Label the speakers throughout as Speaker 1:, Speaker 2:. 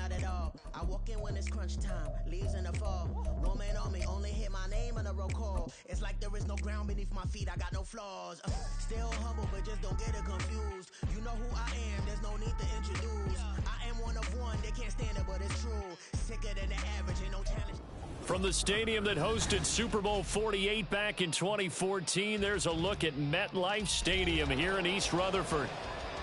Speaker 1: not at all. I walk in when it's crunch time, leaves in the fall. Woman on me, only hit my name on the roll call. It's like there is no ground beneath my feet, I got no flaws. Still humble, but just don't get it confused. You know who I am, there's no need to introduce. I am one of one, they can't stand it, but it's true. Sicker than the average, ain't no challenge.
Speaker 2: From the stadium that hosted Super Bowl 48 back in 2014, there's a look at MetLife Stadium here in East Rutherford.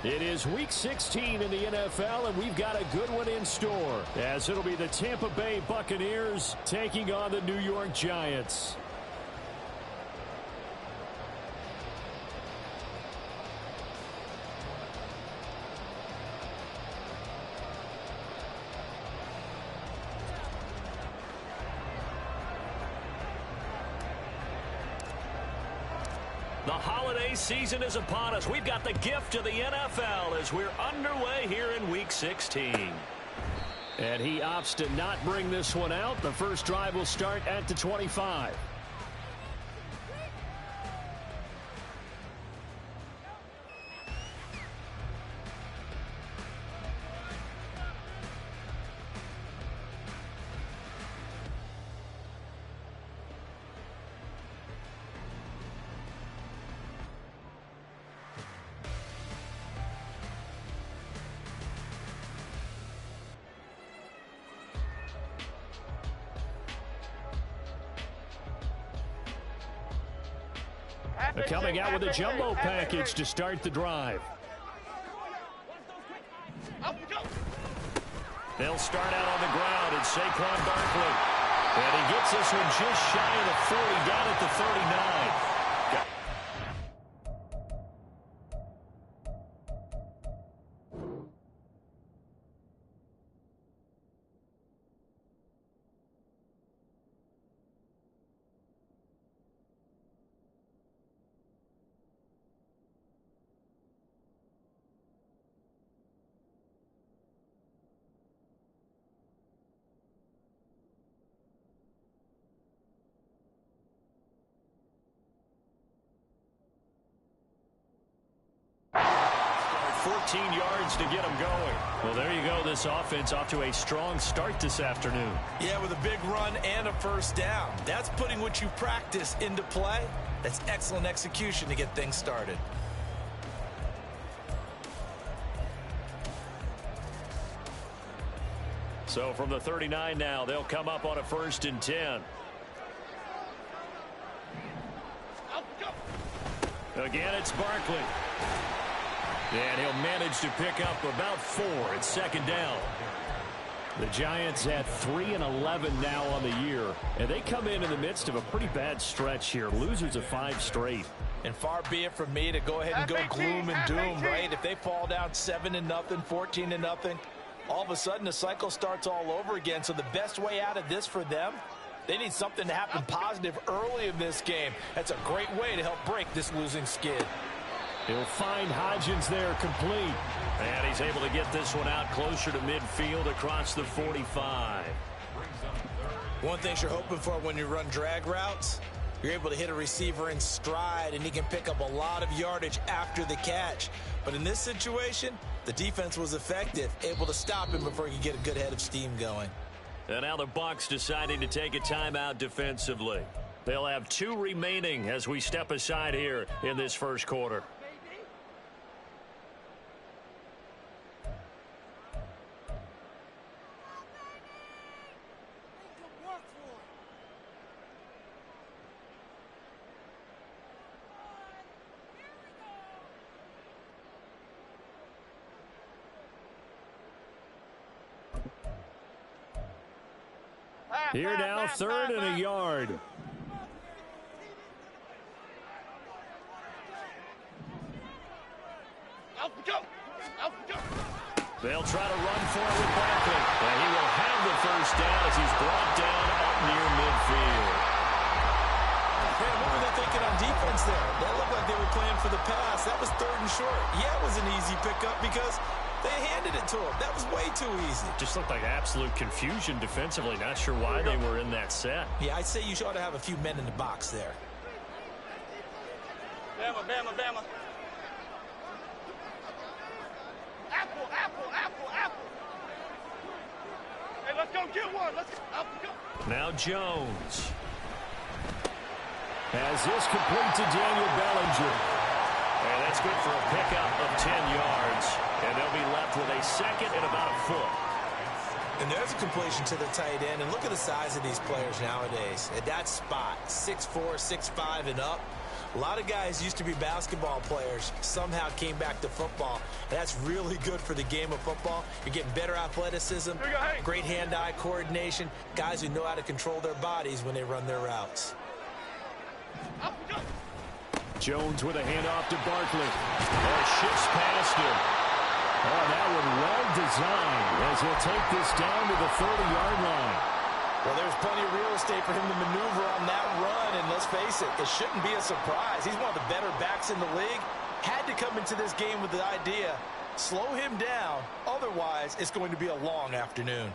Speaker 2: It is Week 16 in the NFL, and we've got a good one in store, as it'll be the Tampa Bay Buccaneers taking on the New York Giants. The holiday season is upon us. We've got the gift of the NFL as we're underway here in Week 16. And he opts to not bring this one out. The first drive will start at the 25. Coming out with a jumbo package to start the drive. They'll start out on the ground, and Saquon Barkley. And he gets this one just shy of the 40, down at the 39. Yards to get them going. Well, there you go. This offense off to a strong start this afternoon.
Speaker 3: Yeah, with a big run and a first down. That's putting what you practice into play. That's excellent execution to get things started.
Speaker 2: So from the 39 now, they'll come up on a 1st and 10. Again, it's Barkley. And he'll manage to pick up about 4 at 2nd down. The Giants at 3-11 now on the year. And they come in the midst of a pretty bad stretch here. Losers of 5 straight.
Speaker 3: And far be it from me to go ahead and go gloom and doom, right? If they fall down 7-0, 14-0, all of a sudden the cycle starts all over again. So the best way out of this for them, they need something to happen positive early in this game. That's a great way to help break this losing skid.
Speaker 2: He'll find Hodgins there complete. And he's able to get this one out closer to midfield across the 45.
Speaker 3: One thing you're hoping for when you run drag routes, you're able to hit a receiver in stride, and he can pick up a lot of yardage after the catch. But in this situation, the defense was effective, able to stop him before he could get a good head of steam going.
Speaker 2: And now the Bucs deciding to take a timeout defensively. They'll have 2 remaining as we step aside here in this first quarter. Here now, 3rd and a yard. They'll try to run for it with Barkley. And he will have the first down as he's brought down up near midfield.
Speaker 3: Man, what were they thinking on defense there? That looked like they were playing for the pass. That was 3rd and short. Yeah, it was an easy pickup because they handed it to him. That was way too easy.
Speaker 2: Just looked like absolute confusion defensively. Not sure why they were in that set.
Speaker 3: Yeah, I'd say you ought to have a few men in the box there.
Speaker 4: Bama, Bama, Bama. Apple, apple, apple, apple. Hey, let's go get one. Let's go.
Speaker 2: Now Jones has this complete to Daniel Bellinger. And that's good for a pickup of 10 yards. And they'll be left with a second and about a foot.
Speaker 3: And there's a completion to the tight end. And look at the size of these players nowadays. At that spot, 6'4", 6'5", and up. A lot of guys used to be basketball players, somehow came back to football. And that's really good for the game of football. You're getting better athleticism, great hand-eye coordination, guys who know how to control their bodies when they run their routes.
Speaker 2: Jones with a handoff to Barkley. Shifts past him. Oh, that one well designed as he'll take this down to the 30-yard line.
Speaker 3: Well, there's plenty of real estate for him to maneuver on that run, and let's face it, it shouldn't be a surprise. He's one of the better backs in the league. Had to come into this game with the idea, slow him down, otherwise it's going to be a long afternoon.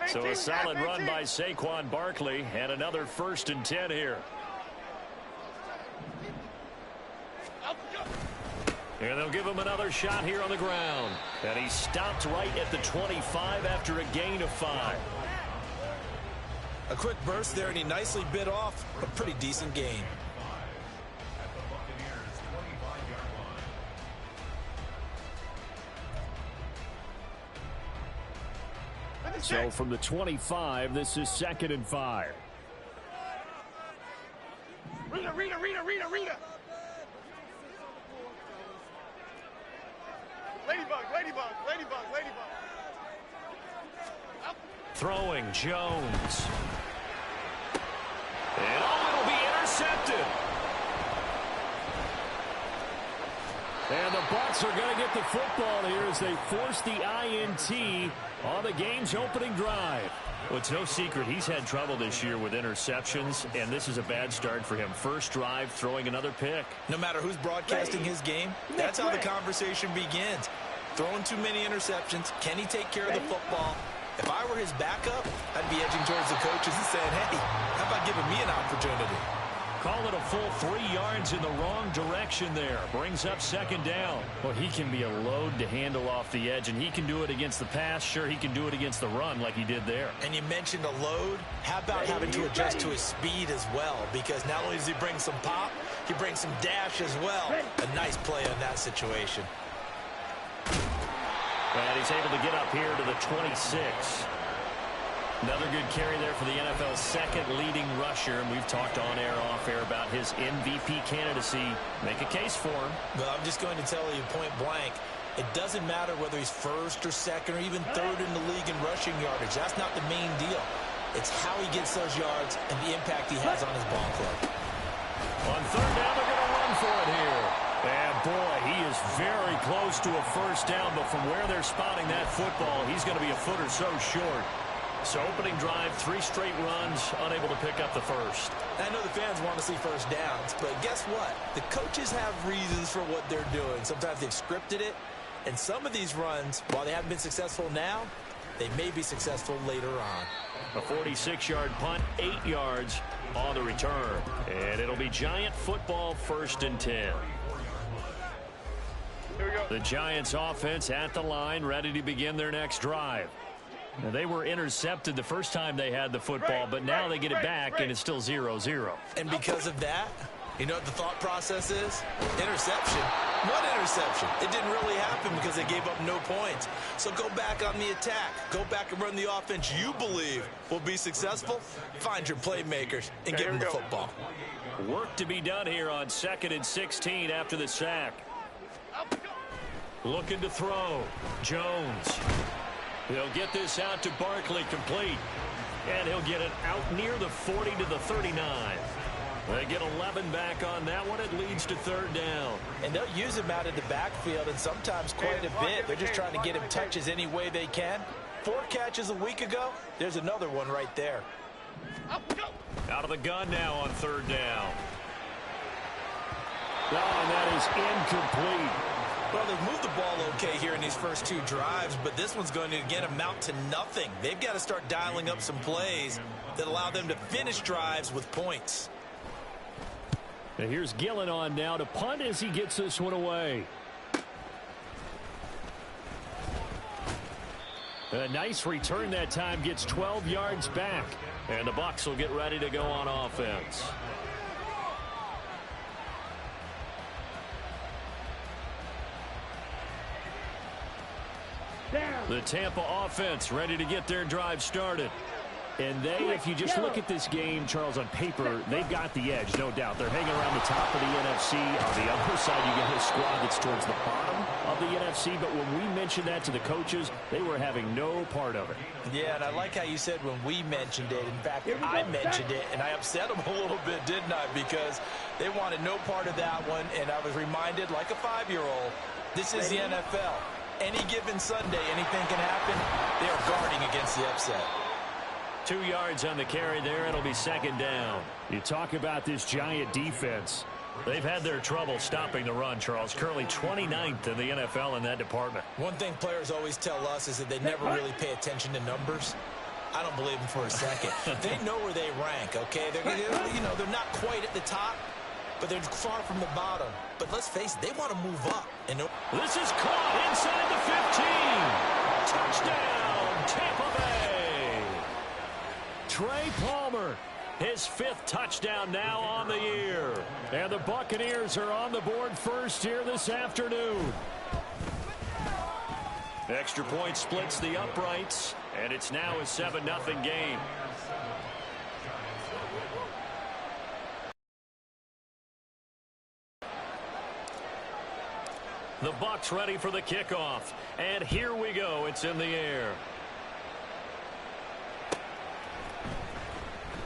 Speaker 2: So a solid run by Saquon Barkley and another 1st and 10 here. And they'll give him another shot here on the ground. And he stopped right at the 25 after a gain of 5.
Speaker 3: A quick burst there, and he nicely bit off a pretty decent gain.
Speaker 2: So from the 25, this is 2nd and 5.
Speaker 4: Rita. Ladybug.
Speaker 2: Throwing Jones. And it'll be intercepted. And the Bucs are going to get the football here as they force the INT on the game's opening drive. Well, it's no secret he's had trouble this year with interceptions, and this is a bad start for him. First drive, throwing another pick.
Speaker 3: No matter who's broadcasting his game, that's how the conversation begins. Throwing too many interceptions. Can he take care of the football? If I were his backup, I'd be edging towards the coaches and saying, hey, how about giving me an opportunity?
Speaker 2: Call it a full 3 yards in the wrong direction there. Brings up 2nd down. Well, he can be a load to handle off the edge, and he can do it against the pass. Sure, he can do it against the run like he did there.
Speaker 3: And you mentioned a load. How about having to adjust to his speed as well? Because not only does he bring some pop, he brings some dash as well. A nice play on that situation.
Speaker 2: And he's able to get up here to the 26. Another good carry there for the NFL's 2nd leading rusher. And we've talked on air, off air about his MVP candidacy. Make a case for him.
Speaker 3: Well, I'm just going to tell you point blank, it doesn't matter whether he's 1st or 2nd or even 3rd in the league in rushing yardage. That's not the main deal. It's how he gets those yards and the impact he has on his ball club.
Speaker 2: On 3rd down, they're going to run for it here. And boy, he is very close to a 1st down, but from where they're spotting that football, he's going to be a foot or so short. So opening drive, 3 straight runs, unable to pick up the 1st.
Speaker 3: I know the fans want to see 1st downs, but guess what? The coaches have reasons for what they're doing. Sometimes they've scripted it, and some of these runs, while they haven't been successful now, they may be successful later on.
Speaker 2: A 46-yard punt, 8 yards on the return. And it'll be Giant football, 1st and 10.
Speaker 4: Here we go.
Speaker 2: The Giants offense at the line, ready to begin their next drive. Now, they were intercepted the first time they had the football, but now they get it back, and it's still 0-0.
Speaker 3: And because of that, you know what the thought process is? Interception. What interception? It didn't really happen because they gave up no points. So go back on the attack. Go back and run the offense you believe will be successful. Find your playmakers and give them the football.
Speaker 2: Work to be done here on 2nd and 16 after the sack. Looking to throw. Jones. They'll get this out to Barkley, complete. And he'll get it out near the 40 to the 39. They get 11 back on that one. It leads to 3rd down.
Speaker 3: And they'll use him out of the backfield, and sometimes quite a bit. They're just trying to get him touches any way they can. 4 catches a week ago. There's another one right there.
Speaker 2: Out of the gun now on 3rd down. Oh, and that is incomplete.
Speaker 3: Well, they've moved the ball okay here in these first 2 drives, but this one's going to, again, amount to nothing. They've got to start dialing up some plays that allow them to finish drives with points.
Speaker 2: And here's Gillen on now to punt as he gets this one away. A nice return that time, gets 12 yards back. And the Bucs will get ready to go on offense. The Tampa offense ready to get their drive started. And they, if you just look at this game, Charles, on paper, they've got the edge, no doubt. They're hanging around the top of the NFC. On the other side, you get a squad that's towards the bottom of the NFC. But when we mentioned that to the coaches, they were having no part of it.
Speaker 3: Yeah, and I like how you said when we mentioned it. In fact, I mentioned it, and I upset them a little bit, didn't I? Because they wanted no part of that one, and I was reminded, like a 5-year-old, this is the NFL. Any given Sunday, anything can happen. They are guarding against the upset.
Speaker 2: 2 yards on the carry there. It'll be second down. You talk about this Giant defense. They've had their trouble stopping the run, Charles. Currently 29th in the NFL in that department.
Speaker 3: One thing players always tell us is that they never really pay attention to numbers. I don't believe them for a second. They know where they rank, okay? They're not quite at the top, but they're far from the bottom. But let's face it, they want to move up. And
Speaker 2: this is caught inside the 15. Touchdown, Tampa Bay. Trey Palmer, his 5th touchdown now on the year. And the Buccaneers are on the board first here this afternoon. Extra point splits the uprights, and it's now a 7-0 game. The Bucs ready for the kickoff. And here we go. It's in the air.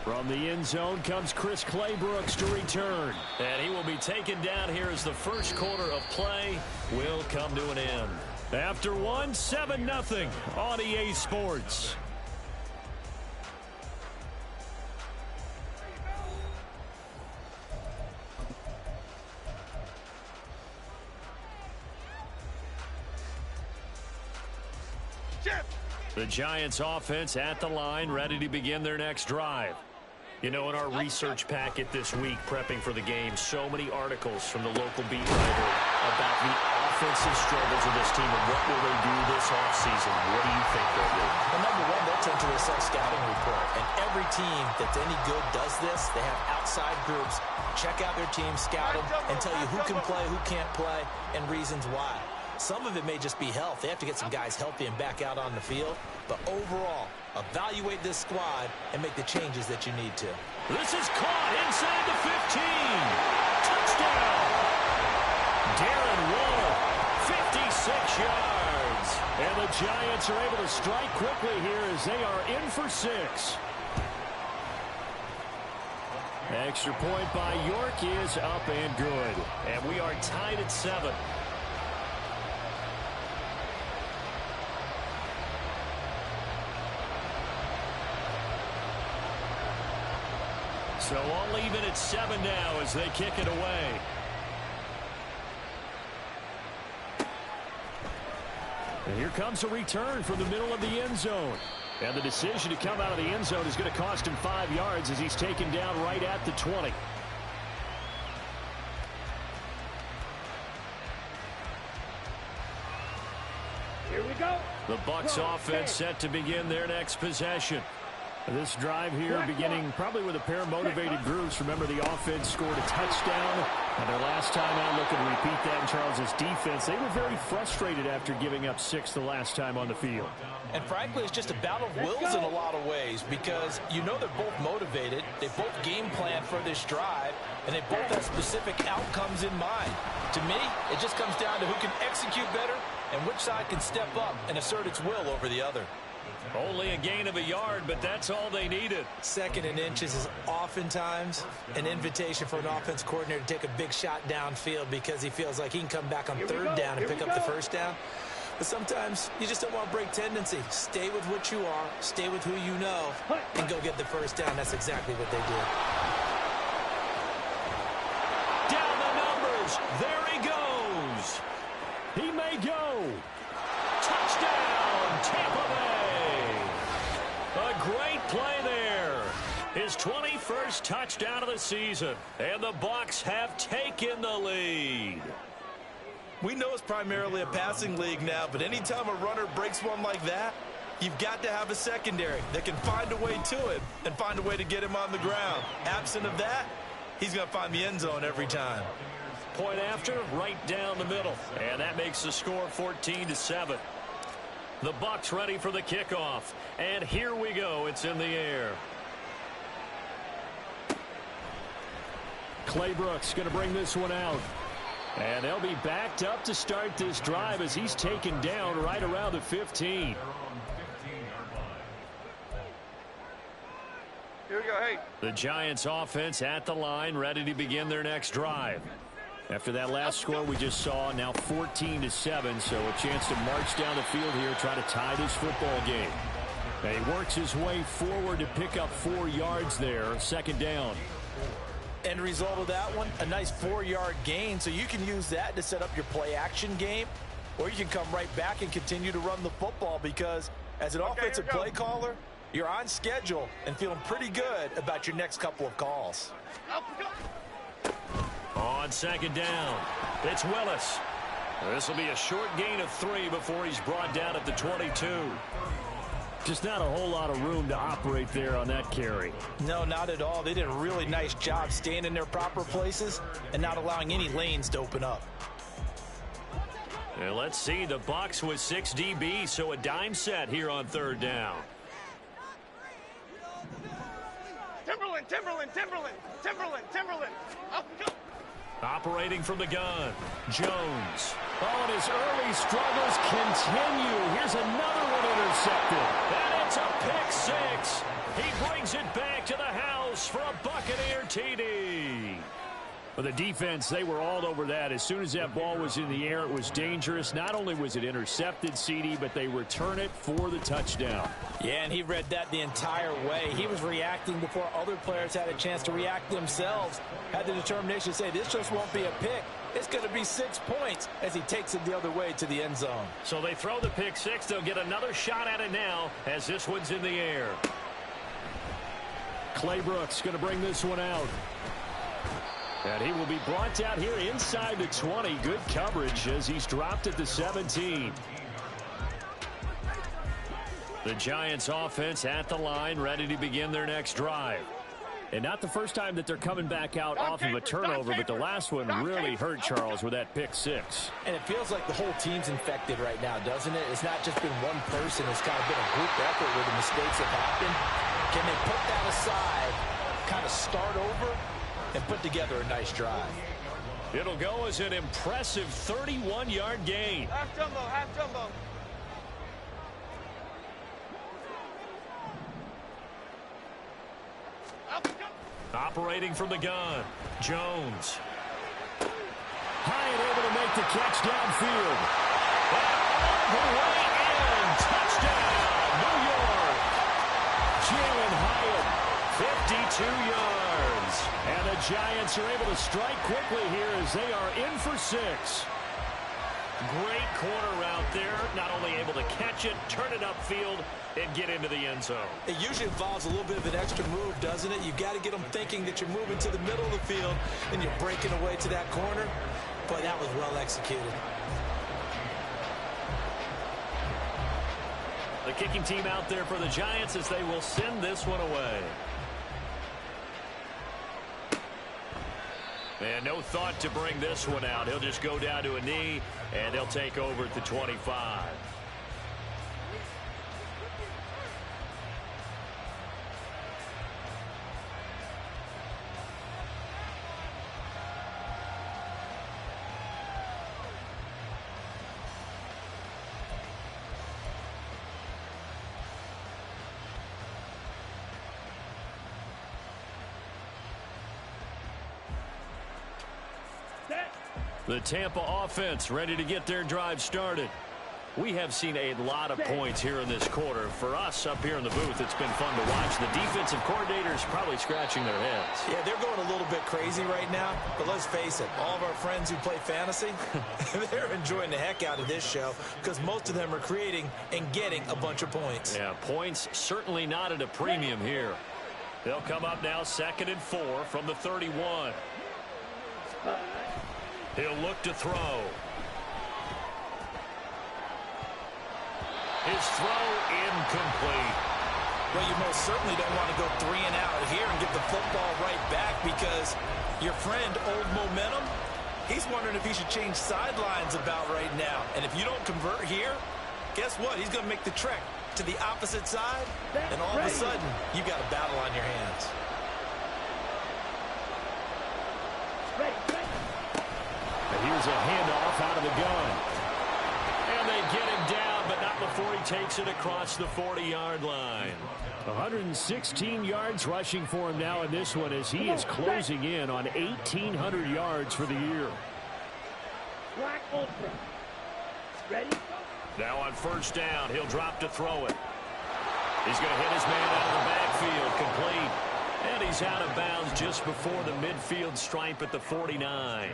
Speaker 2: From the end zone comes Chris Claybrooks to return. And he will be taken down here as the first quarter of play will come to an end. After one, 7-0 on EA Sports. The Giants offense at the line, ready to begin their next drive. You know, in our research packet this week, prepping for the game, so many articles from the local beat writer about the offensive struggles of this team and what will they do this offseason. What do you think they'll do?
Speaker 3: Well, number one, they'll turn to their self-scouting report. And every team that's any good does this. They have outside groups. Check out their team, scout them, and tell you who can play, who can't play, and reasons why. Some of it may just be health. They have to get some guys healthy and back out on the field. But overall, evaluate this squad and make the changes that you need to.
Speaker 2: This is caught inside the 15. Touchdown. Darren Waller, 56 yards. And the Giants are able to strike quickly here as they are in for 6. Extra point by York is up and good. And we are tied at 7. So all even at 7 now as they kick it away. And here comes a return from the middle of the end zone. And the decision to come out of the end zone is going to cost him 5 yards as he's taken down right at the 20.
Speaker 4: Here we go.
Speaker 2: The Bucs offense set to begin their next possession. This drive here beginning probably with a pair of motivated groups. Remember, the offense scored a touchdown. And their last time out, looking to repeat that in Charles's defense. They were very frustrated after giving up 6 the last time on the field.
Speaker 3: And frankly, it's just a battle of wills in a lot of ways because you know they're both motivated. They both game plan for this drive, and they both have specific outcomes in mind. To me, it just comes down to who can execute better and which side can step up and assert its will over the other.
Speaker 2: Only a gain of a yard, but that's all they needed.
Speaker 3: 2nd and inches is oftentimes an invitation for an offense coordinator to take a big shot downfield because he feels like he can come back on 3rd down and pick up the 1st down. But sometimes you just don't want to break tendency. Stay with what you are, stay with who you know, and go get the 1st down. That's exactly what they did.
Speaker 2: Down the numbers. There he goes. He may go. Touchdown, Tampa Bay. A great play there. His 21st touchdown of the season. And the Bucs have taken the lead.
Speaker 3: We know it's primarily a passing league now, but anytime a runner breaks one like that, you've got to have a secondary that can find a way to it and find a way to get him on the ground. Absent of that, he's going to find the end zone every time.
Speaker 2: Point after, right down the middle. And that makes the score 14-7. The Bucs ready for the kickoff. And here we go. It's in the air. Clay Brooks going to bring this one out. And they'll be backed up to start this drive as he's taken down right around the 15.
Speaker 4: Here we go, hey.
Speaker 2: The Giants offense at the line, ready to begin their next drive. After that last score we just saw, now 14-7, so a chance to march down the field here, try to tie this football game. And he works his way forward to pick up 4 yards there, second down.
Speaker 3: End result of that one, a nice 4-yard gain, so you can use that to set up your play-action game, or you can come right back and continue to run the football because as an offensive play caller, you're on schedule and feeling pretty good about your next couple of calls.
Speaker 2: On second down, it's Willis. This will be a short gain of 3 before he's brought down at the 22. Just not a whole lot of room to operate there on that carry.
Speaker 3: No, not at all. They did a really nice job staying in their proper places and not allowing any lanes to open up.
Speaker 2: And let's see, the Bucs with 6 DBs, so a dime set here on third down.
Speaker 4: Timberland. Up we go.
Speaker 2: Operating from the gun, Jones. Oh, and his early struggles continue. Here's another one intercepted. And it's a pick 6. He brings it back to the house for a Buccaneer TD. For the defense, they were all over that. As soon as that ball was in the air, it was dangerous. Not only was it intercepted, CD, but they return it for the touchdown.
Speaker 3: Yeah, and he read that the entire way. He was reacting before other players had a chance to react themselves. Had the determination to say, this just won't be a pick. It's going to be 6 points as he takes it the other way to the end zone.
Speaker 2: So they throw the pick 6. They'll get another shot at it now as this one's in the air. Clay Brooks going to bring this one out. And he will be brought down here inside the 20. Good coverage as he's dropped at the 17. The Giants offense at the line, ready to begin their next drive. And not the first time that they're coming back out off of a turnover, but the last one really hurt Charles with that pick 6.
Speaker 3: And it feels like the whole team's infected right now, doesn't it? It's not just been one person. It's kind of been a group effort where the mistakes have happened. Can they put that aside, kind of start over, and put together a nice drive?
Speaker 2: It'll go as an impressive 31-yard gain.
Speaker 4: Half jumbo. Up we go.
Speaker 2: Operating from the gun, Jones. High and able to make the catch downfield. And all the way in. Touchdown, New York. Jalen Hyatt, 52 yards. And the Giants are able to strike quickly here as they are in for 6. Great corner out there. Not only able to catch it, turn it upfield, and get into the end zone.
Speaker 3: It usually involves a little bit of an extra move, doesn't it? You've got to get them thinking that you're moving to the middle of the field and you're breaking away to that corner. Boy, that was well executed.
Speaker 2: The kicking team out there for the Giants as they will send this one away. And no thought to bring this one out. He'll just go down to a knee, and they'll take over at the 25. The Tampa offense ready to get their drive started. We have seen a lot of points here in this quarter. For us up here in the booth, it's been fun to watch. The defensive coordinators probably scratching their heads.
Speaker 3: Yeah, they're going a little bit crazy right now. But let's face it, all of our friends who play fantasy, they're enjoying the heck out of this show because most of them are creating and getting a bunch of points.
Speaker 2: Yeah, points certainly not at a premium here. They'll come up now 2nd and 4 from the 31. He'll look to throw. His throw incomplete.
Speaker 3: Well, you most certainly don't want to go 3 and out here and get the football right back, because your friend, Old Momentum, he's wondering if he should change sidelines about right now. And if you don't convert here, guess what? He's going to make the trek to the opposite side, and all of a sudden, you've got a battle on your hands.
Speaker 2: And here's a handoff out of the gun. And they get him down, but not before he takes it across the 40-yard line. 116 yards rushing for him now in this one, as he is closing in on 1,800 yards for the year.
Speaker 5: Ready?
Speaker 2: Now on 1st down, he'll drop to throw it. He's going to hit his man out of the backfield, complete. And he's out of bounds just before the midfield stripe at the 49.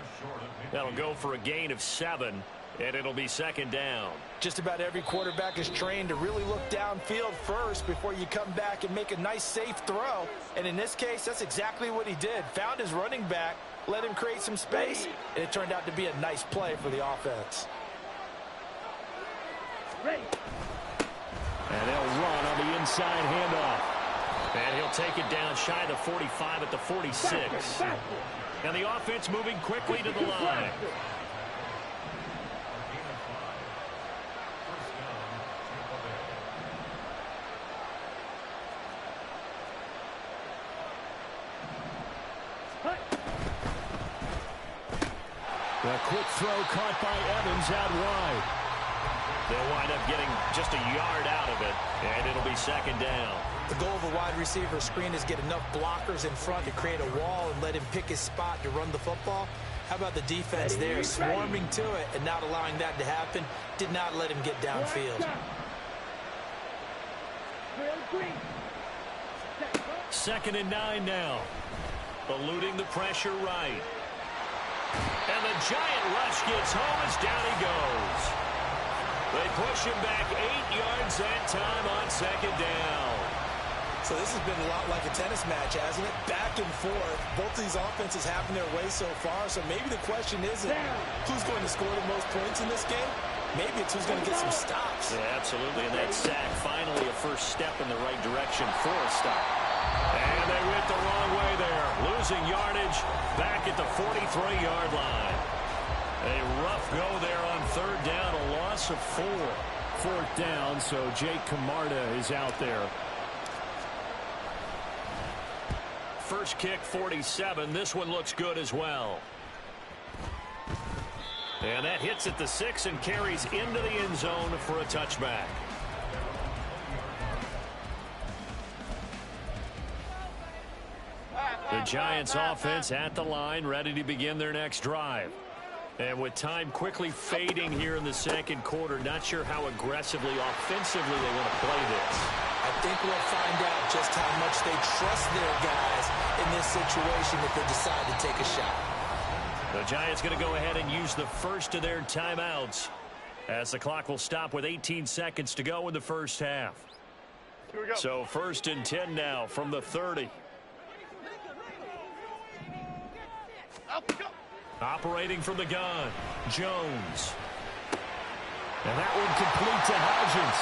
Speaker 2: That'll go for a gain of 7, and it'll be 2nd down.
Speaker 3: Just about every quarterback is trained to really look downfield first before you come back and make a nice, safe throw. And in this case, that's exactly what he did. Found his running back, let him create some space, and it turned out to be a nice play for the offense.
Speaker 5: Ready.
Speaker 2: And they'll run on the inside handoff. And he'll take it down shy of the 45 at the 46. And the offense moving quickly to the line. A quick throw caught by Evans out wide. They'll wind up getting just a yard out of it, and it'll be 2nd down.
Speaker 3: The goal of a wide receiver screen is get enough blockers in front to create a wall and let him pick his spot to run the football. How about the defense there, swarming to it and not allowing that to happen? Did not let him get downfield.
Speaker 2: 2nd and 9 now. Eluding the pressure right. And the giant rush gets home as down he goes. They push him back 8 yards that time on 2nd down.
Speaker 3: So this has been a lot like a tennis match, hasn't it? Back and forth. Both of these offenses having their way so far. So maybe the question isn't who's going to score the most points in this game. Maybe it's who's going to get some stops.
Speaker 2: Yeah, absolutely. And that sack, finally a first step in the right direction for a stop. And they went the wrong way there. Losing yardage back at the 43-yard line. A rough go there on 3rd down, a loss of 4. 4th down, so Jake Camarda is out there. First kick, 47. This one looks good as well. And that hits at the 6 and carries into the end zone for a touchback. The Giants offense at the line, ready to begin their next drive. And with time quickly fading here in the 2nd quarter, not sure how aggressively, offensively they want to play this.
Speaker 3: I think we'll find out just how much they trust their guys in this situation if they decide to take a shot.
Speaker 2: The Giants going to go ahead and use the first of their timeouts as the clock will stop with 18 seconds to go in the first half.
Speaker 4: Here we go.
Speaker 2: So 1st and 10 now from the 30.
Speaker 4: Up, go.
Speaker 2: Operating from the gun, Jones. And that one complete to Hodgins.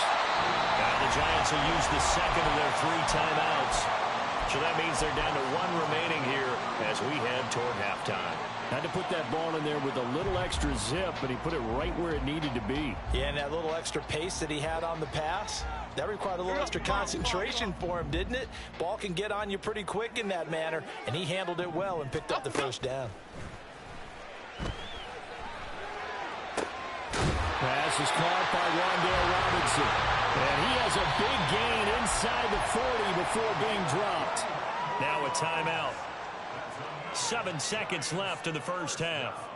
Speaker 2: Now the Giants will use the 2nd of their 3 timeouts. So that means they're down to 1 remaining here as we head toward halftime. Had to put that ball in there with a little extra zip, but he put it right where it needed to be.
Speaker 3: Yeah, and that little extra pace that he had on the pass, that required a little extra concentration for him, didn't it? Ball can get on you pretty quick in that manner, and he handled it well and picked up the 1st down.
Speaker 2: Pass is caught by Rondale Robinson. And he has a big gain inside the 40 before being dropped. Now a timeout. 7 seconds left in the first half.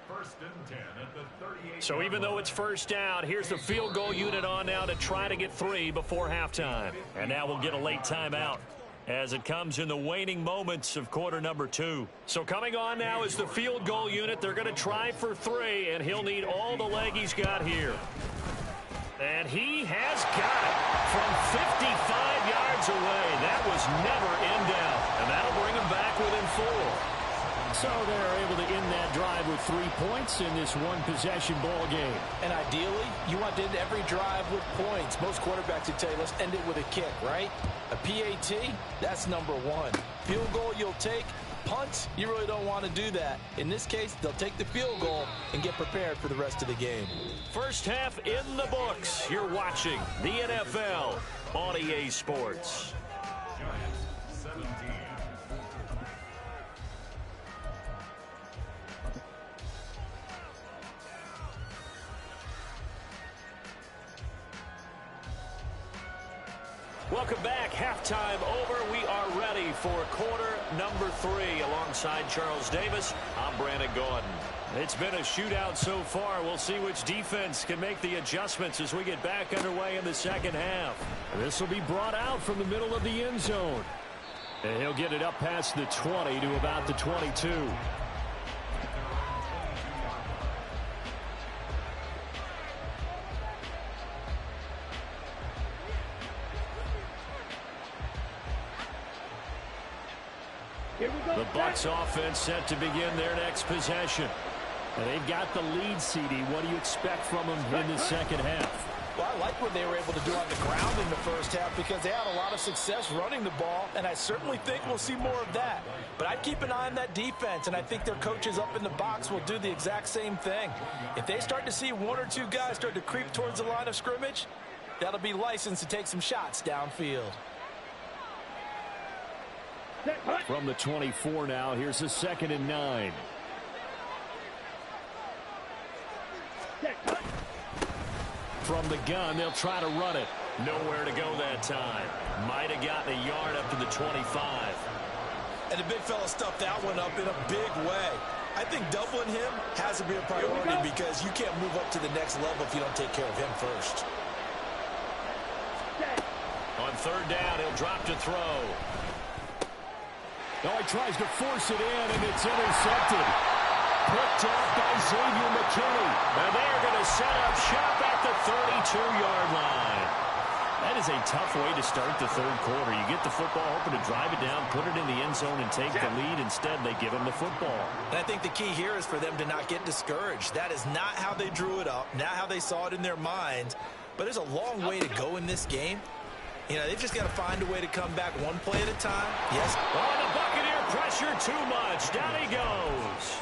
Speaker 6: 1st and 10 at the 38.
Speaker 2: So even though it's 1st down, here's the field goal unit on now to try to get 3 before halftime. And now we'll get a late timeout as it comes in the waning moments of quarter number 2. So coming on now is the field goal unit. They're going to try for 3, and he'll need all the leg he's got here. And he has got it from 55 yards yards away. That was never in doubt. And that'll bring them back within 4. So they're able to end that drive with 3 points in this one-possession ball game.
Speaker 3: And ideally, you want to end every drive with points. Most quarterbacks would tell you, let's end it with a kick, right? A PAT, that's number 1. Field goal you'll take. Punt, you really don't want to do that. In this case, they'll take the field goal and get prepared for the rest of the game.
Speaker 2: First half in the books. You're watching the NFL on EA Sports.
Speaker 6: Giants 17.
Speaker 2: Welcome back. Halftime over. We are ready for quarter number 3. Alongside Charles Davis, I'm Brandon Gordon. It's been a shootout so far. We'll see which defense can make the adjustments as we get back underway in the second half. This will be brought out from the middle of the end zone. And he'll get it up past the 20 to about the 22. The Bucs offense set to begin their next possession. And they've got the lead, CD. What do you expect from them in the second half?
Speaker 3: Well, I like what they were able to do on the ground in the first half because they had a lot of success running the ball, and I certainly think we'll see more of that. But I'd keep an eye on that defense, and I think their coaches up in the box will do the exact same thing. If they start to see 1 or 2 guys start to creep towards the line of scrimmage, that'll be licensed to take some shots downfield.
Speaker 2: From the 24 now, here's a 2nd and 9. From the gun, they'll try to run it. Nowhere to go that time. Might have gotten a yard up to the 25.
Speaker 3: And the big fella stuffed that one up in a big way. I think doubling him has to be a priority because you can't move up to the next level if you don't take care of him first.
Speaker 2: On 3rd down, he'll drop to throw. Oh, he tries to force it in, and it's intercepted. Picked up by Xavier McKinney. And they're going to set up shop at the 32-yard line. That is a tough way to start the 3rd quarter. You get the football, hoping to drive it down, put it in the end zone, and take the lead. Instead, they give him the football.
Speaker 3: And I think the key here is for them to not get discouraged. That is not how they drew it up, not how they saw it in their minds. But there's a long way to go in this game. You know, they've just got to find a way to come back one play at a time. Yes.
Speaker 2: Oh, the Buccaneer pressure too much. Down he goes.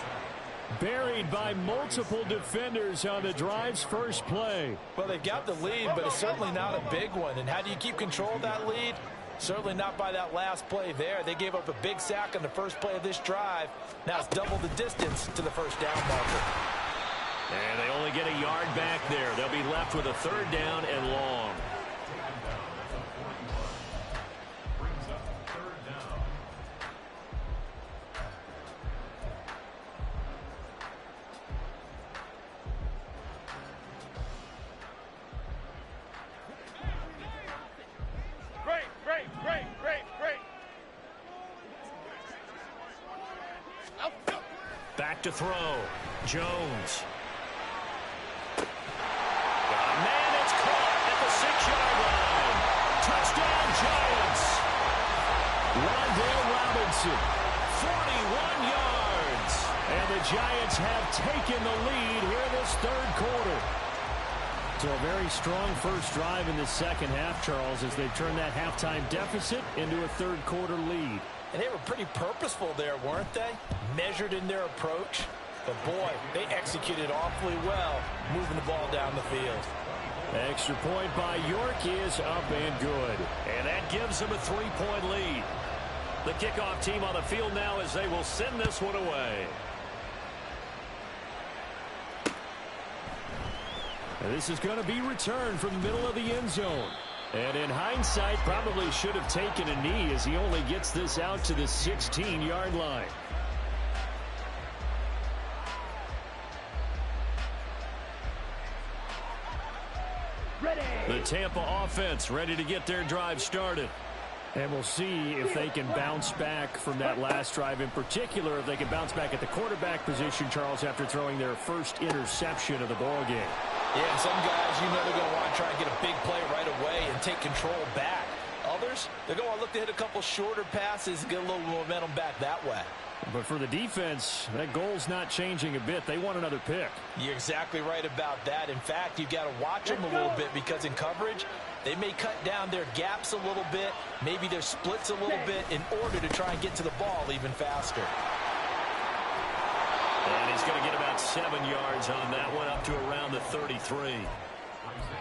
Speaker 2: Buried by multiple defenders on the drive's first play.
Speaker 3: Well, they've got the lead, but it's certainly not a big one. And how do you keep control of that lead? Certainly not by that last play there. They gave up a big sack on the first play of this drive. Now it's double the distance to the first down marker.
Speaker 2: And they only get a yard back there. They'll be left with a 3rd down and long. Back to throw. Jones. Man, it's caught at the 6-yard line. Touchdown, Giants. Rondale Robinson, 41 yards. And the Giants have taken the lead here this 3rd quarter. So a very strong first drive in the second half, Charles, as they turn that halftime deficit into a 3rd quarter lead.
Speaker 3: And they were pretty purposeful there, weren't they? Measured in their approach. But, boy, they executed awfully well moving the ball down the field.
Speaker 2: Extra point by York is up and good. And that gives them a 3-point lead. The kickoff team on the field now as they will send this one away. And this is going to be returned from the middle of the end zone. And in hindsight, probably should have taken a knee as he only gets this out to the 16-yard line.
Speaker 5: Ready.
Speaker 2: The Tampa offense ready to get their drive started. And we'll see if they can bounce back from that last drive. In particular, if they can bounce back at the quarterback position, Charles, after throwing their first interception of the ball game.
Speaker 3: Yeah, and some guys, you know they're going to want to try and get a big play right away and take control back. Others, they're going to look to hit a couple shorter passes and get a little momentum back that way.
Speaker 2: But for the defense, that goal's not changing a bit. They want another pick.
Speaker 3: You're exactly right about that. In fact, you've got to watch them a little bit because in coverage, they may cut down their gaps a little bit, maybe their splits a little bit in order to try and get to the ball even faster.
Speaker 2: And he's going to get about 7 yards on that one, up to around the 33.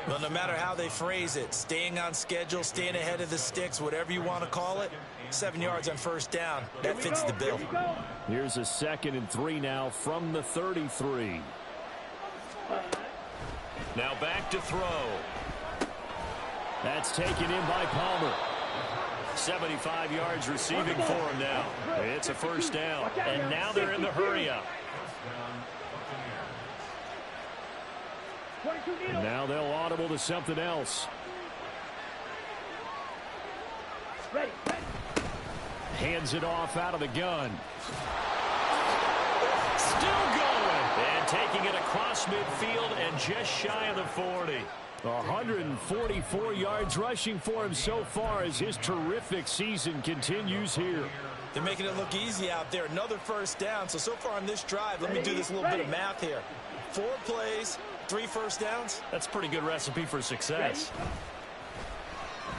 Speaker 3: Well, no matter how they phrase it, staying on schedule, staying ahead of the sticks, whatever you want to call it, 7 yards on first down, that fits the bill.
Speaker 2: Here's a 2nd and 3 now from the 33. Now back to throw. That's taken in by Palmer. 75 yards receiving for him now. It's a first down. And now they're in the hurry-up. Now they'll audible to something else.
Speaker 5: Ready.
Speaker 2: Hands it off out of the gun. Still going. And taking it across midfield and just shy of the 40. 144 yards rushing for him so far as his terrific season continues here.
Speaker 3: They're making it look easy out there. Another first down. So far on this drive, let me do this little bit of math here. 4 plays, 3 first downs.
Speaker 2: That's a pretty good recipe for success.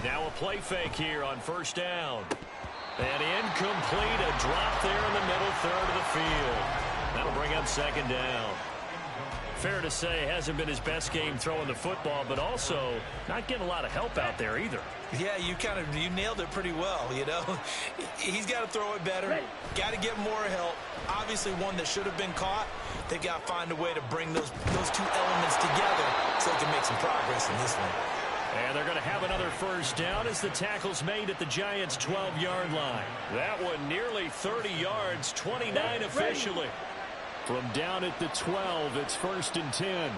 Speaker 2: Now a play fake here on first down. And incomplete, a drop there in the middle third of the field. That'll bring up 2nd down. Fair to say, hasn't been his best game throwing the football, but also not getting a lot of help out there either.
Speaker 3: Yeah, you nailed it pretty well, you know. He's got to throw it better. Got to get more help. Obviously one that should have been caught. They got to find a way to bring those 2 elements together so they can make some progress in this one.
Speaker 2: And they're going to have another first down as the tackle's made at the Giants' 12-yard line. That one nearly 30 yards, 29 officially. From down at the 12, it's 1st and 10.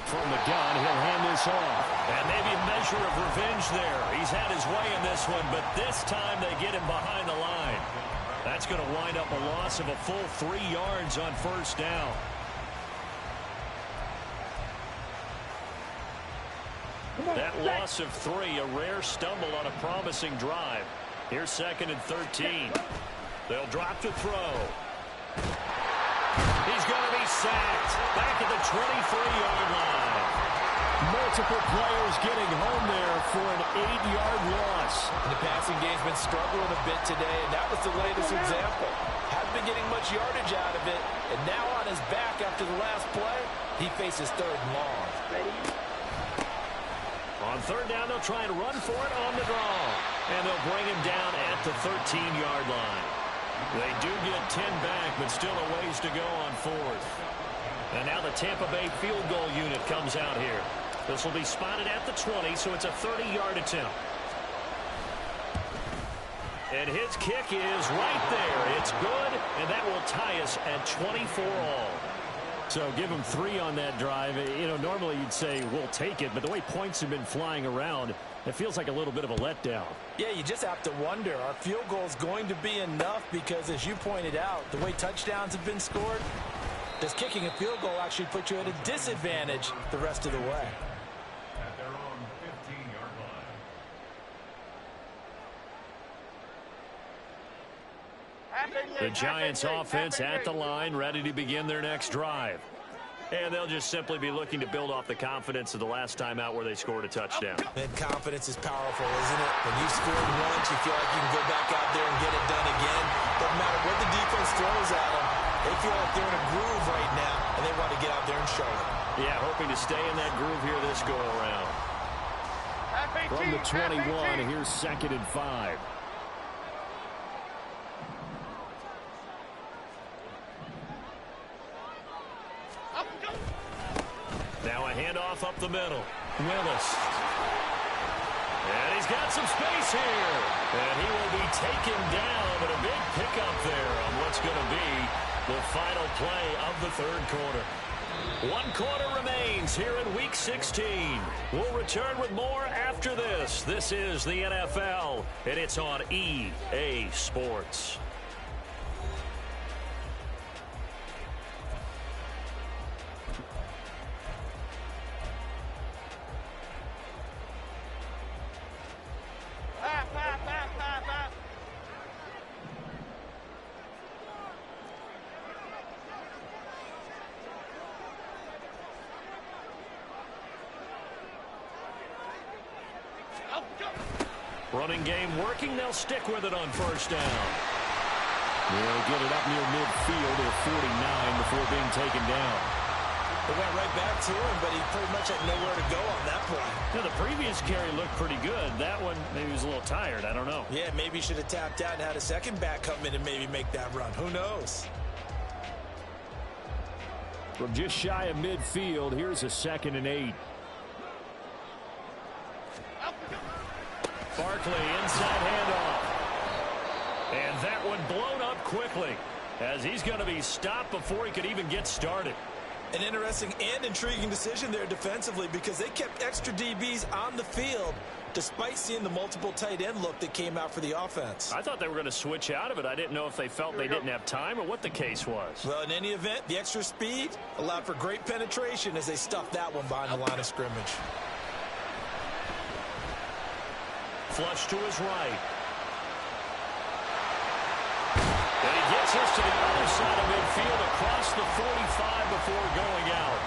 Speaker 2: From the gun, he'll hand this off. And maybe a measure of revenge there. He's had his way in this one, but this time they get him behind the line. That's going to wind up a loss of a full 3 yards on first down. That loss of 3, a rare stumble on a promising drive. Here's 2nd and 13. They'll drop to throw. He's going to be sacked back at the 23-yard line. Multiple players getting home there for an 8-yard loss.
Speaker 3: The passing game's been struggling a bit today, and that was the latest example. Hasn't been getting much yardage out of it, and now on his back after the last play, he faces 3rd and long.
Speaker 2: On 3rd down, they'll try and run for it on the draw. And they'll bring him down at the 13-yard line. They do get 10 back, but still a ways to go on 4th. And now the Tampa Bay field goal unit comes out here. This will be spotted at the 20, so it's a 30-yard attempt. And his kick is right there. It's good, and that will tie us at 24 all. So give him 3 on that drive. You know, normally you'd say we'll take it, but the way points have been flying around, it feels like a little bit of a letdown.
Speaker 3: Yeah, you just have to wonder, are field goals going to be enough? Because as you pointed out, the way touchdowns have been scored, does kicking a field goal actually put you at a disadvantage the rest of the way?
Speaker 6: At their own 15-yard line.
Speaker 2: The Giants offense at the line, ready to begin their next drive. And they'll just simply be looking to build off the confidence of the last time out where they scored a touchdown.
Speaker 3: And confidence is powerful, isn't it? When you've scored once, you feel like you can go back out there and get it done again. Doesn't matter what the defense throws at them. They feel like they're in a groove right now, and they want to get out there and show it.
Speaker 2: Yeah, hoping to stay in that groove here this go-around. From the 21, here's 2nd and 5. Now a handoff up the middle. Willis. And he's got some space here. And he will be taken down, but a big pickup there on what's going to be the final play of the 3rd quarter. 1 quarter remains here in Week 16. We'll return with more after this. This is the NFL, and it's on EA Sports. Running game working. They'll stick with it on first down. They'll get it up near midfield at 49 before being taken down.
Speaker 3: They went right back to him, but he pretty much had nowhere to go on that play.
Speaker 2: Yeah, the previous carry looked pretty good. That one, maybe he was a little tired. I don't know.
Speaker 3: Yeah, maybe he should have tapped out and had a second back come in and maybe make that run. Who knows?
Speaker 2: From just shy of midfield, here's a 2nd and 8. Barkley, inside handoff. And that one blown up quickly as he's going to be stopped before he could even get started.
Speaker 3: An interesting and intriguing decision there defensively because they kept extra DBs on the field despite seeing the multiple tight end look that came out for the offense.
Speaker 2: I thought they were going to switch out of it. I didn't know if they felt they didn't have time or what the case was.
Speaker 3: Well, in any event, the extra speed allowed for great penetration as they stuffed that one behind the line of scrimmage.
Speaker 2: Flush to his right. And he gets us to the other side of midfield across the 45 before going out.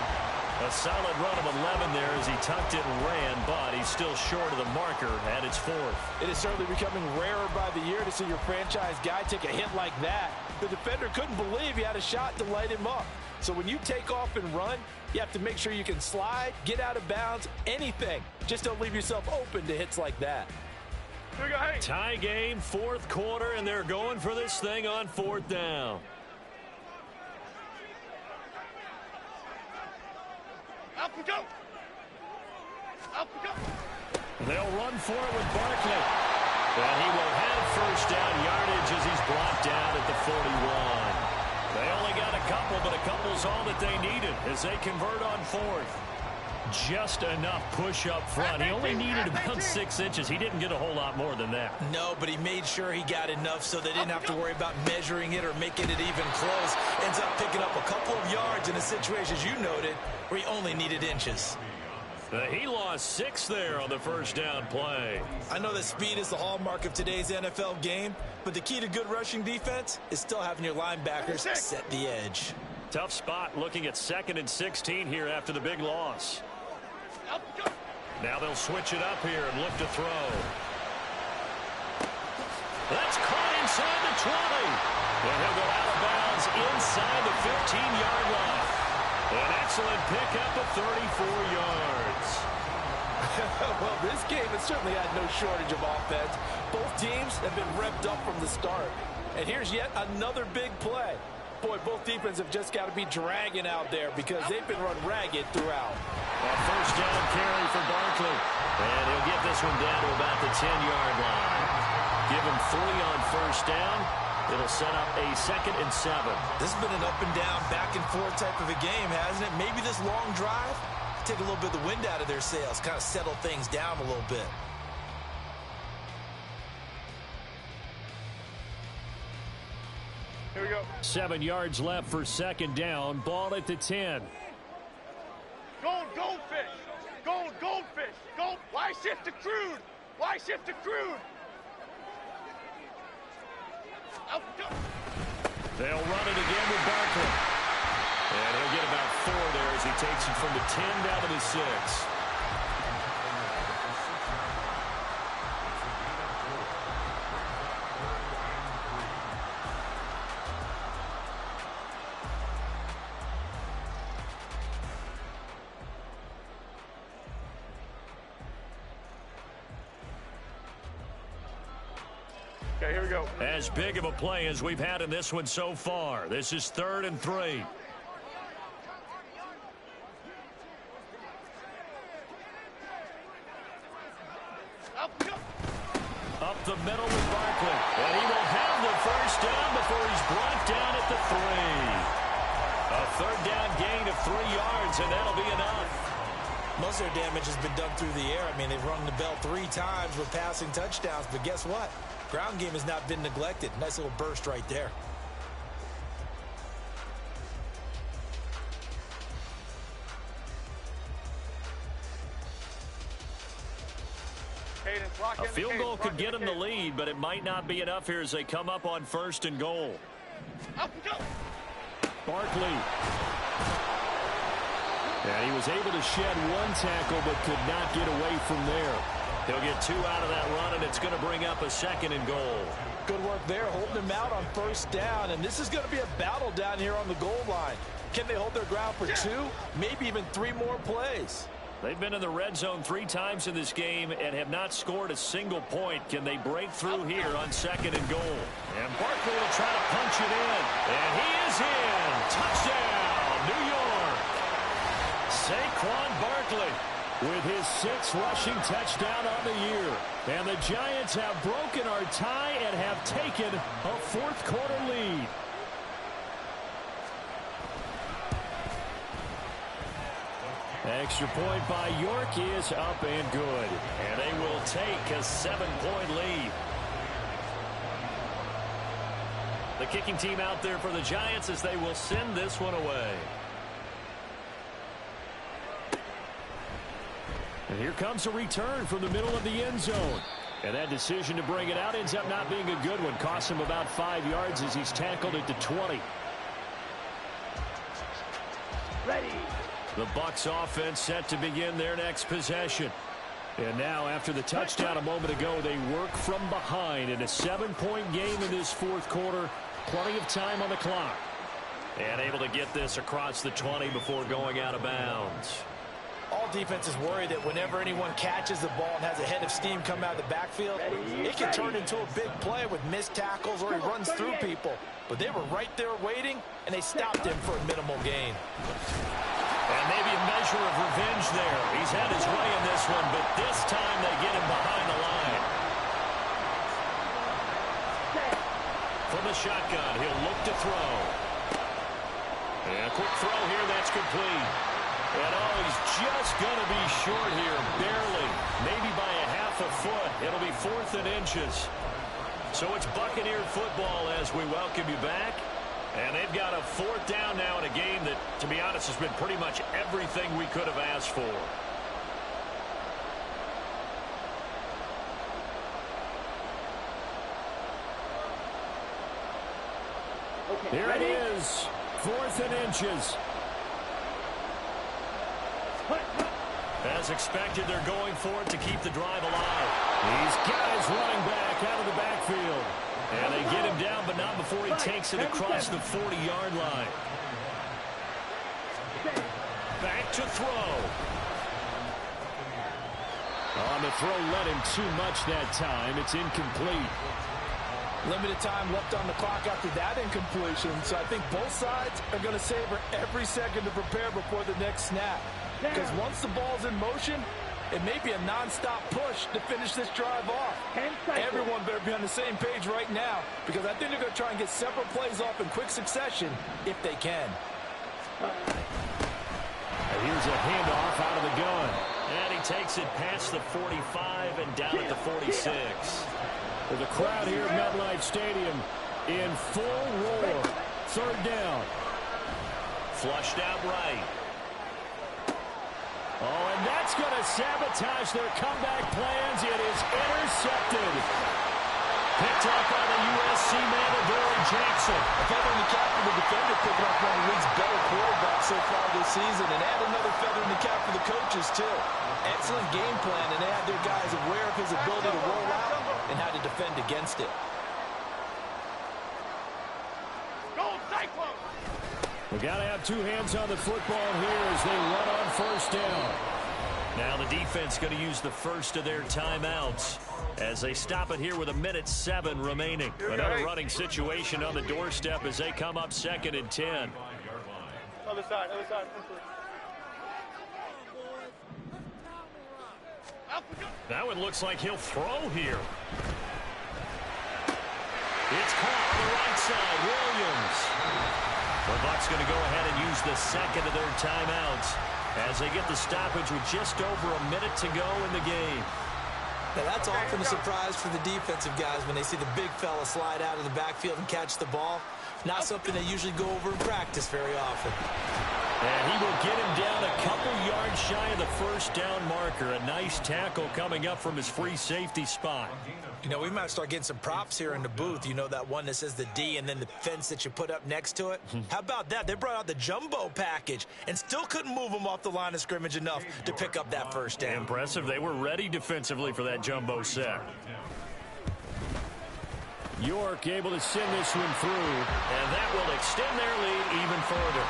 Speaker 2: A solid run of 11 there as he tucked it and ran, but he's still short of the marker at its 4th.
Speaker 3: It is certainly becoming rarer by the year to see your franchise guy take a hit like that. The defender couldn't believe he had a shot to light him up. So when you take off and run, you have to make sure you can slide, get out of bounds, anything. Just don't leave yourself open to hits like that.
Speaker 2: Tie game, 4th quarter, and they're going for this thing on 4th down.
Speaker 4: Up we go. Up we go.
Speaker 2: They'll run for it with Barkley. And he will have first down yardage as he's brought down at the 41. They only got a couple, but a couple's all that they needed as they convert on 4th. Just enough push up front. He only needed about 6 inches. He didn't get a whole lot more than that.
Speaker 3: No, but he made sure he got enough so they didn't have to worry about measuring it or making it even close. Ends up picking up a couple of yards in a situation, as you noted, where he only needed inches.
Speaker 2: He lost 6 there on the first down play.
Speaker 3: I know that speed is the hallmark of today's NFL game, but the key to good rushing defense is still having your linebackers set the edge.
Speaker 2: Tough spot looking at 2nd and 16 here after the big loss. Now they'll switch it up here and look to throw. That's caught inside the 20. And he'll go out of bounds inside the 15-yard line. An excellent pickup of 34 yards.
Speaker 3: Well, this game has certainly had no shortage of offense. Both teams have been revved up from the start. And here's yet another big play. Boy, both defenses have just got to be dragging out there because they've been run ragged throughout.
Speaker 2: A first down carry for Barkley. And he'll get this one down to about the 10-yard line. Give him 3 on first down. It'll set up a 2nd and 7.
Speaker 3: This has been an up and down, back and forth type of a game, hasn't it? Maybe this long drive take a little bit of the wind out of their sails, kind of settle things down a little bit.
Speaker 4: Here we go.
Speaker 2: 7 yards left for 2nd down. Ball at the 10.
Speaker 4: Goldfish. Goldfish. Gold. Why shift to crude? Why shift to crude? Up we go.
Speaker 2: They'll run it again with Barkley. And he'll get about 4 there as he takes it from the 10 down to the 6.
Speaker 4: Okay, here we go.
Speaker 2: As big of a play as we've had in this one so far. This is 3rd and 3. Up the middle with Barkley. And he will have the first down before he's brought down at the 3. A 3rd down gain of 3 yards, and that'll be enough.
Speaker 3: Most of their damage has been done through the air. I mean, they've rung the bell 3 times with passing touchdowns, but guess what? Ground game has not been neglected. Nice little burst right there.
Speaker 2: A field goal could get them the lead, but it might not be enough here as they come up on 1st and goal. Barkley. And he was able to shed 1 tackle, but could not get away from there. He'll get 2 out of that run, and it's going to bring up a 2nd and goal.
Speaker 3: Good work there, holding him out on 1st down, and this is going to be a battle down here on the goal line. Can they hold their ground for 2, maybe even 3 more plays?
Speaker 2: They've been in the red zone 3 times in this game and have not scored a single point. Can they break through here on 2nd and goal? And Barkley will try to punch it in. And he is in. Touchdown, New York. Saquon Barkley with his 6th rushing touchdown on the year. And the Giants have broken our tie and have taken a 4th quarter lead. Extra point by York is up and good. And they will take a 7-point lead. The kicking team out there for the Giants as they will send this one away. And here comes a return from the middle of the end zone. And that decision to bring it out ends up not being a good one. Costs him about 5 yards as he's tackled at the 20.
Speaker 5: Ready.
Speaker 2: The Bucs offense set to begin their next possession. And now, after the touchdown a moment ago, they work from behind in a 7-point game in this 4th quarter. Plenty of time on the clock. And able to get this across the 20 before going out of bounds.
Speaker 3: All defenses worry that whenever anyone catches the ball and has a head of steam come out of the backfield, it can turn into a big play with missed tackles or he runs through people. But they were right there waiting, and they stopped him for a minimal gain.
Speaker 2: And maybe a measure of revenge there. He's had his way in this one, but this time they get him behind the line. From the shotgun, he'll look to throw. And a quick throw here, that's complete. And oh, he's just going to be short here, barely. Maybe by a half a foot. It'll be 4th and inches. So it's Buccaneer football as we welcome you back. And they've got a 4th down now in a game that, to be honest, has been pretty much everything we could have asked for.
Speaker 5: Okay,
Speaker 2: Here
Speaker 5: ready?
Speaker 2: it is, 4th and inches. As expected, they're going for it to keep the drive alive. These guys running back out of the backfield. And they get him down, but not before he takes it across the 40-yard line. Back to throw. On the throw, let him too much that time. It's incomplete.
Speaker 3: Limited time left on the clock after that incompletion, so I think both sides are going to savor every second to prepare before the next snap. Because once the ball's in motion, it may be a non-stop push to finish this drive off. Everyone better be on the same page right now, because I think they're going to try and get several plays off in quick succession if they can.
Speaker 2: Here's a handoff out of the gun. And he takes it past the 45 and down at the 46. With the crowd here at MetLife Stadium in full roar. 3rd down. Flushed out right. Oh, and that's going to sabotage their comeback plans. It is intercepted. Picked up by the USC man, Adoree Jackson.
Speaker 3: A feather in the cap for the defender, picking up one of the league's better quarterbacks so far this season, and add another feather in the cap for the coaches, too. Excellent game plan, and they had their guys aware of his ability to roll out and how to defend against it.
Speaker 4: Go Cyclones!
Speaker 2: We got to have 2 hands on the football here as they run on 1st down. Now the defense going to use the first of their timeouts as they stop it here with 1:07 remaining. Another running situation on the doorstep as they come up 2nd and 10.
Speaker 4: Other side, other side.
Speaker 2: That one looks like he'll throw here. It's caught on the right side. Williams. The Bucs going to go ahead and use the 2nd of their timeouts as they get the stoppage with just over a minute to go in the game.
Speaker 3: Now that's often a surprise for the defensive guys when they see the big fella slide out of the backfield and catch the ball. Not something they usually go over in practice very often.
Speaker 2: And he will get him down a couple yards yards shy of the first down marker. A nice tackle coming up from his free safety spot.
Speaker 3: You know, we might start getting some props here in the booth. You know, that one that says the D and then the fence that you put up next to it? How about that? They brought out the jumbo package and still couldn't move them off the line of scrimmage enough to pick up that first down.
Speaker 2: Impressive. They were ready defensively for that jumbo set. York able to send this one through, and that will extend their lead even further.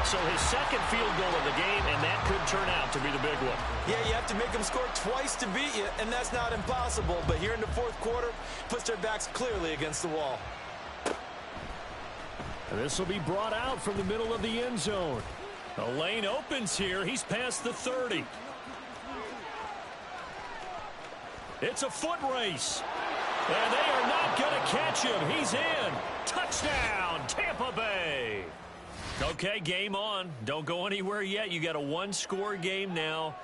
Speaker 2: So his second field goal of the game, and that could turn out to be the big one.
Speaker 3: Yeah, you have to make them score twice to beat you, and that's not impossible. But here in the fourth quarter, puts their backs clearly against the wall.
Speaker 2: And this will be brought out from the middle of the end zone. The lane opens here. He's past the 30. It's a foot race. And they are not going to catch him. He's in. Touchdown, Tampa Bay. Okay, game on. Don't go anywhere yet. You got a one-score game now.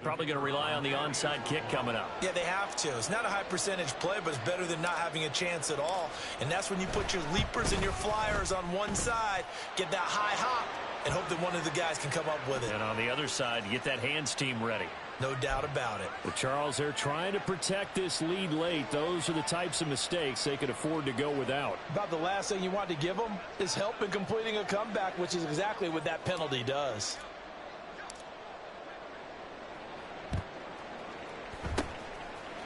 Speaker 2: Probably going to rely on the onside kick coming up.
Speaker 3: Yeah, they have to. It's not a high percentage play, but it's better than not having a chance at all. And that's when you put your leapers and your flyers on one side, get that high hop, and hope that one of the guys can come up with it.
Speaker 2: And on the other side, you get that hands team ready.
Speaker 3: No doubt about it.
Speaker 2: But Charles, they're trying to protect this lead late. Those are the types of mistakes they could afford to go without.
Speaker 3: About the last thing you want to give them is help in completing a comeback, which is exactly what that penalty does.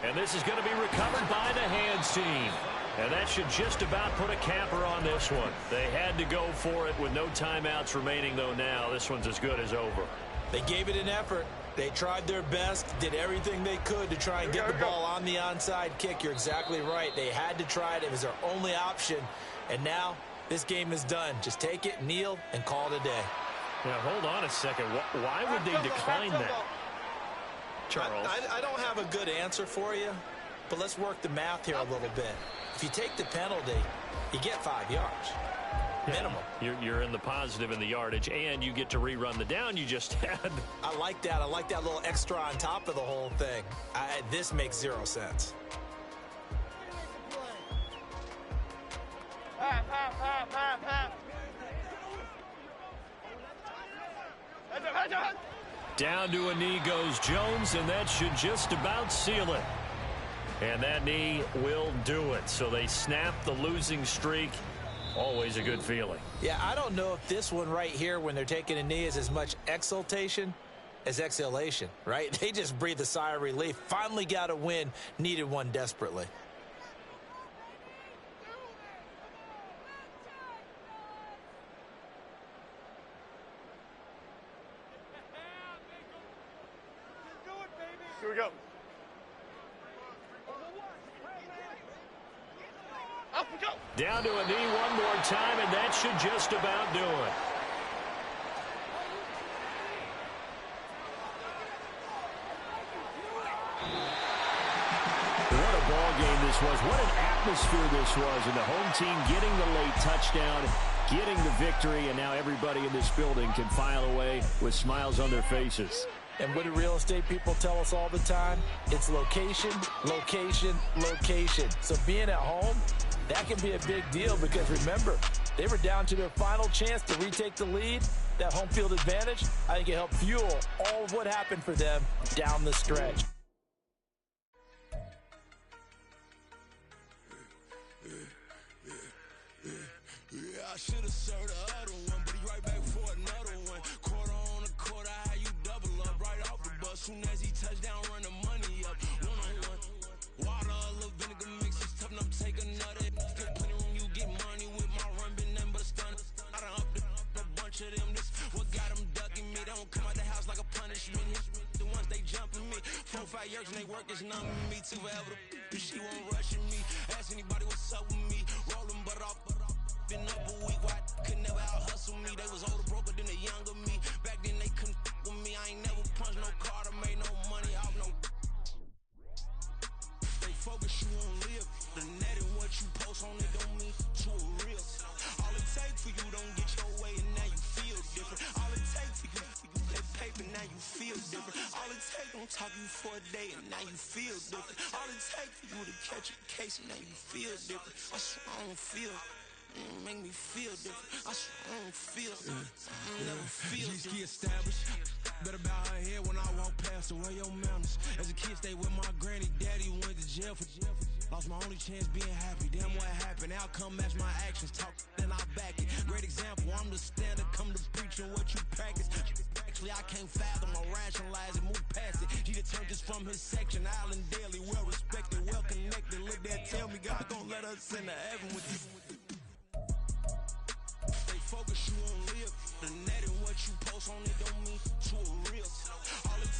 Speaker 2: And this is going to be recovered by the hands team. And that should just about put a capper on this one. They had to go for it with no timeouts remaining, though now. This one's as good as over.
Speaker 3: They gave it an effort. They tried their best, did everything they could to try and get the ball on the onside kick. You're exactly right. They had to try it. It was their only option. And now this game is done. Just take it, kneel, and call it a day.
Speaker 2: Now, hold on a second. Why would they decline that? Charles?
Speaker 3: I don't have a good answer for you, but let's work the math here a little bit. If you take the penalty, you get 5 yards. Minimum.
Speaker 2: You're in the positive in the yardage, and you get to rerun the down you just had.
Speaker 3: I like that. I like that little extra on top of the whole thing. This makes 0 sense.
Speaker 2: Down to a knee goes Jones, and that should just about seal it. And that knee will do it. So they snap the losing streak. Always a good feeling.
Speaker 3: Yeah, I don't know if this one right here, when they're taking a knee, is as much exultation as exhalation, right? They just breathe a sigh of relief. Finally got a win. Needed one desperately.
Speaker 4: Here we go. Up we go.
Speaker 2: Down to a knee one more time, and that should just about do it. What a ball game this was. What an atmosphere this was. And the home team getting the late touchdown, getting the victory, and now everybody in this building can file away with smiles on their faces.
Speaker 3: And what do real estate people tell us all the time? It's location, location, location. So being at home, that can be a big deal because remember, they were down to their final chance to retake the lead. That home field advantage, I think it helped fuel all of what happened for them down the stretch.
Speaker 7: I should have served the other one, but he right back for another one. Quarter on a quarter, how you double up right off the bus. Soon as he touch down, run the money up. One-on-one. Water, a little vinegar mix, it's tough enough to take another. Get plenty room, you get money with my run, been nothing but a stun. I done up a bunch of them. This what got them ducking me. They don't come out the house like a punishment. The ones they jumping me. 4 or 5 years and they work is numbing me. Too forever. She won't rushing me. Ask anybody what's up with me. Rolling butt off. Been up a week, why could never out hustle me? They was older, broker than the younger me. Back then they couldn't with me. I ain't never punched no card or made no money off no. They focus you on live. The net and what you post on it don't mean to a real. All it takes for you don't get your way and now you feel different. All it takes for you that paper now you feel different. All it takes don't talk you for a day and now you feel different. All it takes for you to catch a case and now you feel different. I swear I don't feel. Make me feel different. I swear I don't feel. I never feel different. Better bow her head when I walk past her, wear your manners. As a kid, stayed with my granny, daddy went to jail for jail. Lost my only chance being happy, damn what happened. Outcome match my actions, talk then I back it. Great example, I'm the standard, come to preaching what you practice. Actually, I can't fathom or rationalize it, move past it. She turned this from his section, Island Daily, well respected, well connected. Look there, tell me God gon' let us into heaven with you. Stay focused, you won't live. The net and what you post on it don't mean to a real. All it